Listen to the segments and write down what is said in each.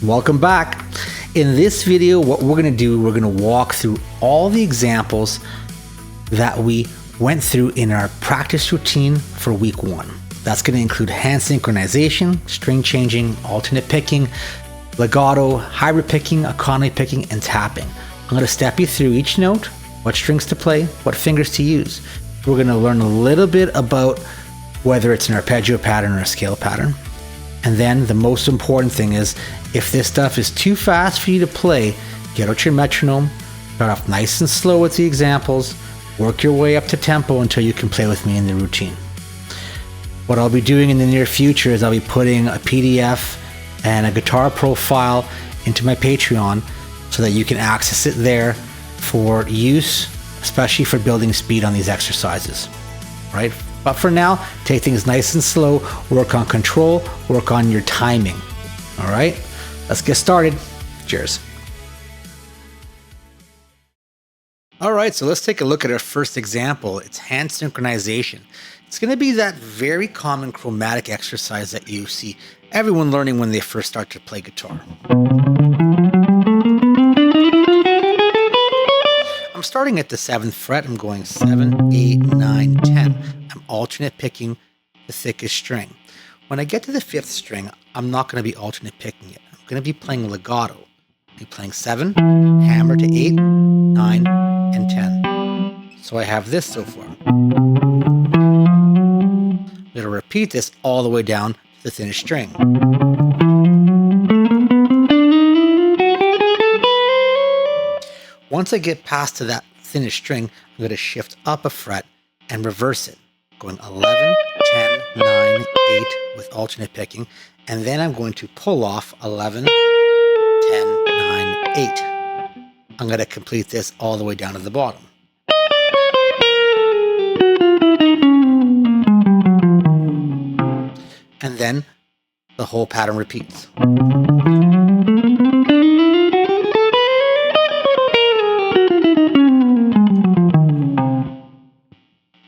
Welcome back. In this video, what we're going to do, we're going to walk through all the examples that we went through in our practice routine for week 1. That's going to include hand synchronization, string changing, alternate picking, legato, hybrid picking, economy picking, and tapping. I'm going to step you through each note, what strings to play, what fingers to use. We're going to learn a little bit about whether it's an arpeggio pattern or a scale pattern. And then the most important thing is, if this stuff is too fast for you to play, get out your metronome, start off nice and slow with the examples, work your way up to tempo until you can play with me in the routine. What I'll be doing in the near future is I'll be putting a PDF and a guitar profile into my Patreon so that you can access it there for use, especially for building speed on these exercises, right? But for now, take things nice and slow, work on control, work on your timing. All right, let's get started. Cheers. All right, so let's take a look at our first example. It's hand synchronization. It's going to be that very common chromatic exercise that you see everyone learning when they first start to play guitar. I'm starting at the 7th fret. I'm going 7, 8, 9, 10. I'm alternate picking the thickest string. When I get to the 5th string, I'm not going to be alternate picking it. I'm going to be playing legato. I'll be playing 7, hammer to 8, 9, and 10. So I have this so far. I'm going to repeat this all the way down to the thinnest string. Once I get past to that thinnest string, I'm going to shift up a fret and reverse it, going 11, 10, 9, 8 with alternate picking, and then I'm going to pull off 11, 10, 9, 8. I'm going to complete this all the way down to the bottom. And then the whole pattern repeats.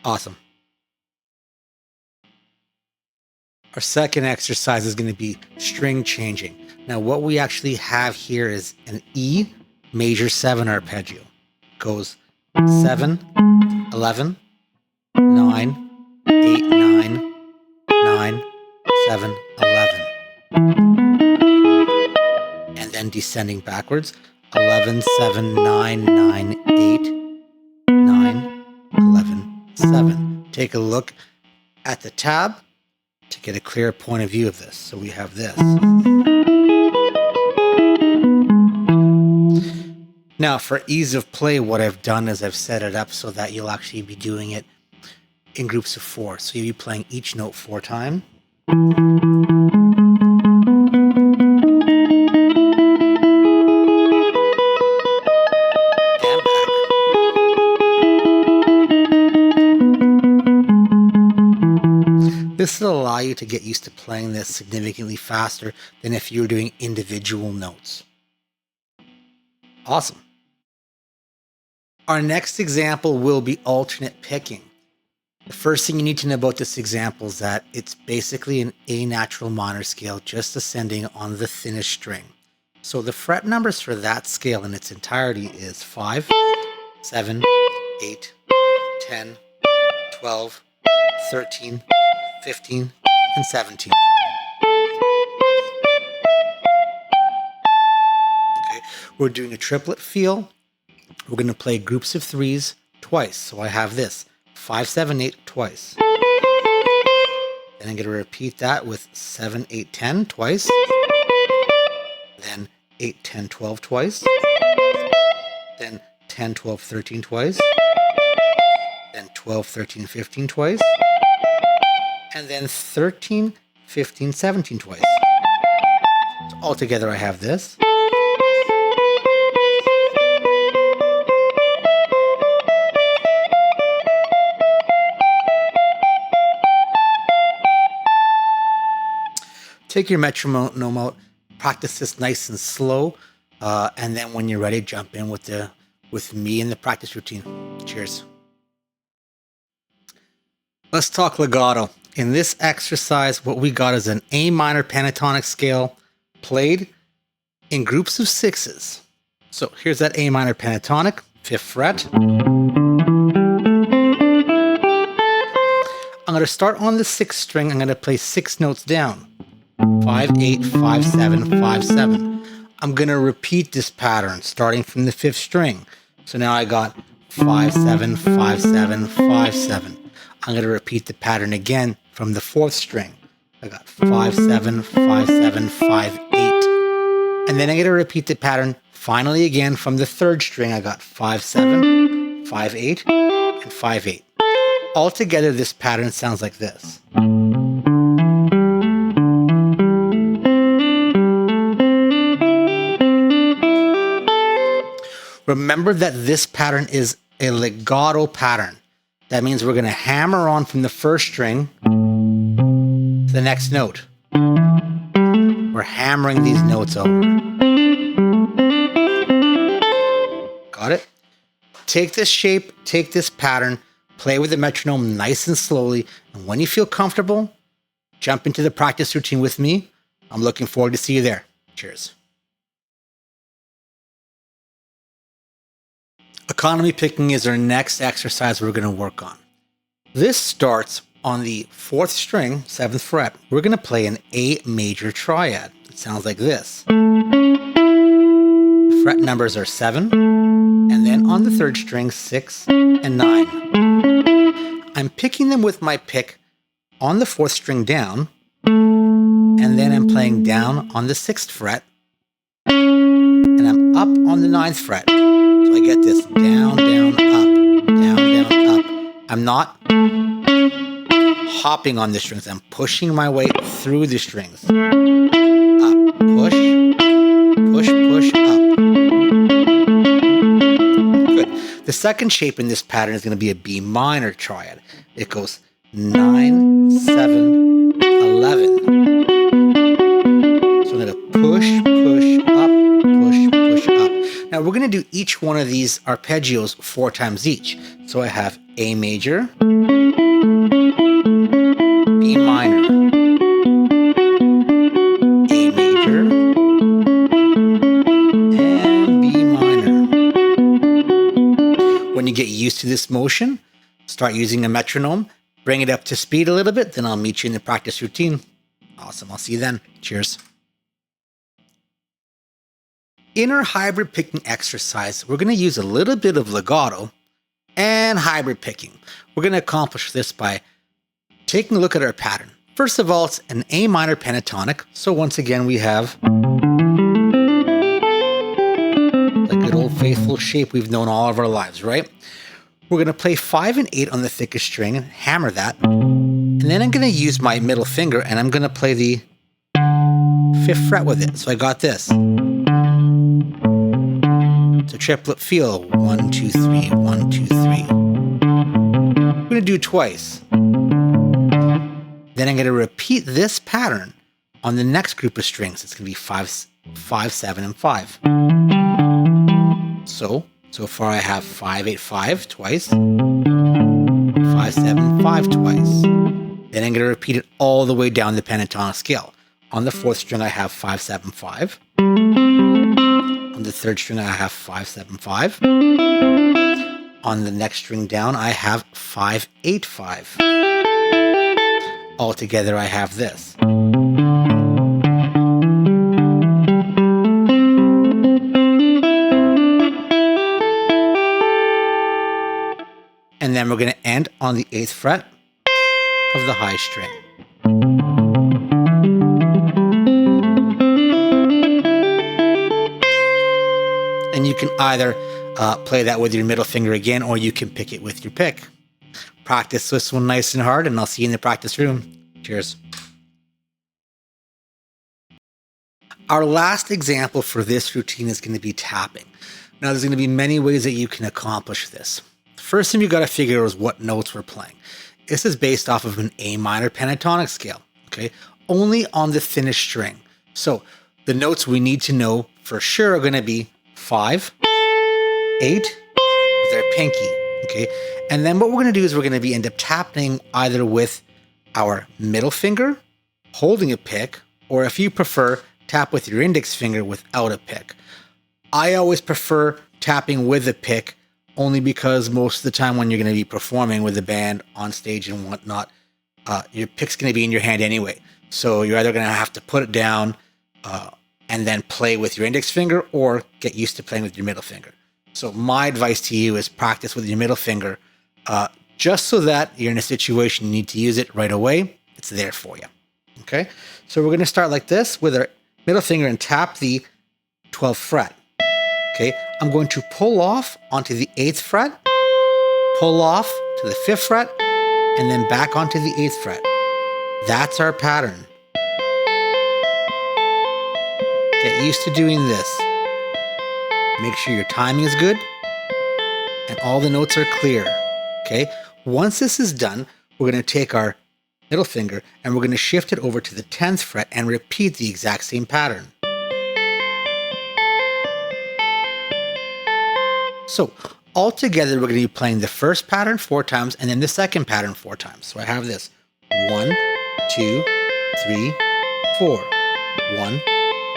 Awesome. Our second exercise is going to be string changing. Now, what we actually have here is an E major 7 arpeggio. Goes 7, 11, 9, 8, 9, 9, 7, 11. And then descending backwards, 11, 7, 9, 9, 8, 9, 11, 7. Take a look at the tab to get a clear point of view of this. So we have this. Now, for ease of play, what I've done is I've set it up so that you'll actually be doing it in groups of 4. So you'll be playing each note 4 times. This will allow you to get used to playing this significantly faster than if you were doing individual notes. Awesome. Our next example will be alternate picking. The first thing you need to know about this example is that it's basically an A natural minor scale, just ascending on the thinnest string. So the fret numbers for that scale in its entirety is 5, 7, 8, 10, 12, 13, 15, and 17. Okay, we're doing a triplet feel. We're going to play groups of 3s twice. So I have this 5, 7, 8 twice. Then I'm going to repeat that with 7, 8, 10 twice. Then 8, 10, 12 twice. Then 10, 12, 13 twice. Then 12, 13, 15 twice. And then 13, 15, 17 twice. So altogether I have this. Take your metronome out, practice this nice and slow, and then when you're ready, jump in with me in the practice routine. Cheers. Let's talk legato. In this exercise, what we got is an A minor pentatonic scale played in groups of sixes. So here's that A minor pentatonic, 5th fret. I'm going to start on the 6th string. I'm going to play 6 notes down. 5, 8, 5, 7, 5, 7. I'm going to repeat this pattern starting from the 5th string. So now I got 5, 7, 5, 7, 5, 7. I'm going to repeat the pattern again from the 4th string. I got 5, 7, 5, 7, 5, 8. And then I'm going to repeat the pattern finally again from the 3rd string. I got 5, 7, 5, 8, and 5, 8. Altogether, this pattern sounds like this. Remember that this pattern is a legato pattern. That means we're going to hammer on from the 1st string to the next note. We're hammering these notes over. Got it? Take this shape, take this pattern, play with the metronome nice and slowly, and when you feel comfortable, jump into the practice routine with me. I'm looking forward to see you there. Cheers. Economy picking is our next exercise we're going to work on. This starts on the 4th string, 7th fret. We're going to play an A major triad. It sounds like this. The fret numbers are 7, and then on the 3rd string, 6 and 9. I'm picking them with my pick on the 4th string down, and then I'm playing down on the 6th fret, and I'm up on the 9th fret. So I get this down, down, up, down, down, up. I'm not hopping on the strings. I'm pushing my way through the strings. Up, push, push, push, up. Good. The second shape in this pattern is going to be a B minor triad. It goes 9, 7, 11. So I'm going to push, push, up, push, push, up. Now we're going to do each one of these arpeggios 4 times each. So I have A major, B minor, A major, and B minor. When you get used to this motion, start using a metronome, bring it up to speed a little bit, then I'll meet you in the practice routine. Awesome, I'll see you then. Cheers. In our hybrid picking exercise, we're going to use a little bit of legato and hybrid picking. We're going to accomplish this by taking a look at our pattern. First of all, it's an A minor pentatonic. So once again, we have the good old faithful shape we've known all of our lives, right? We're going to play 5 and 8 on the thickest string and hammer that. And then I'm going to use my middle finger and I'm going to play the 5th fret with it. So I got this. It's a triplet feel. 1, 2, 3, 1, 2, 3. I'm going to do it twice. Then I'm going to repeat this pattern on the next group of strings. It's going to be 5, 7, and 5. So far I have 5, 8, 5 twice. 5, 7, 5 twice. Then I'm going to repeat it all the way down the pentatonic scale. On the 4th string I have 5, 7, 5. On the 3rd string, I have 5, 7, 5. On the next string down, I have 5, 8, 5. Altogether, I have this. And then we're going to end on the 8th fret of the high string. And you can either play that with your middle finger again, or you can pick it with your pick. Practice this one nice and hard, and I'll see you in the practice room. Cheers. Our last example for this routine is going to be tapping. Now, there's going to be many ways that you can accomplish this. The first thing you got to figure out is what notes we're playing. This is based off of an A minor pentatonic scale, okay? Only on the thinnest string. So the notes we need to know for sure are going to be 5, 8 with our pinky, okay? And then what we're going to do is we're going to end up tapping either with our middle finger, holding a pick, or if you prefer, tap with your index finger without a pick. I always prefer tapping with a pick, only because most of the time when you're going to be performing with a band on stage and whatnot, your pick's going to be in your hand anyway. So you're either going to have to put it down and then play with your index finger, or get used to playing with your middle finger. So my advice to you is practice with your middle finger, just so that you're in a situation you need to use it right away. It's there for you. Okay, so we're going to start like this with our middle finger and tap the 12th fret. Okay, I'm going to pull off onto the 8th fret, pull off to the 5th fret, and then back onto the 8th fret. That's our pattern. Get used to doing this. Make sure your timing is good and all the notes are clear. Okay, once this is done, we're going to take our middle finger and we're going to shift it over to the 10th fret and repeat the exact same pattern. So altogether, we're going to be playing the first pattern 4 times and then the second pattern 4 times. So I have this 1, 2, 3, 4. 1,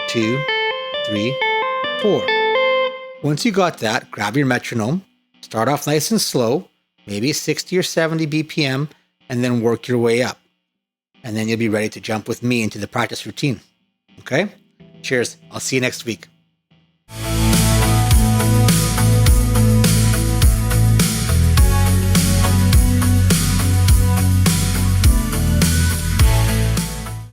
2, 3, 4. Once you got that, grab your metronome, start off nice and slow, maybe 60 or 70 BPM, and then work your way up. And then you'll be ready to jump with me into the practice routine. Okay? Cheers. I'll see you next week.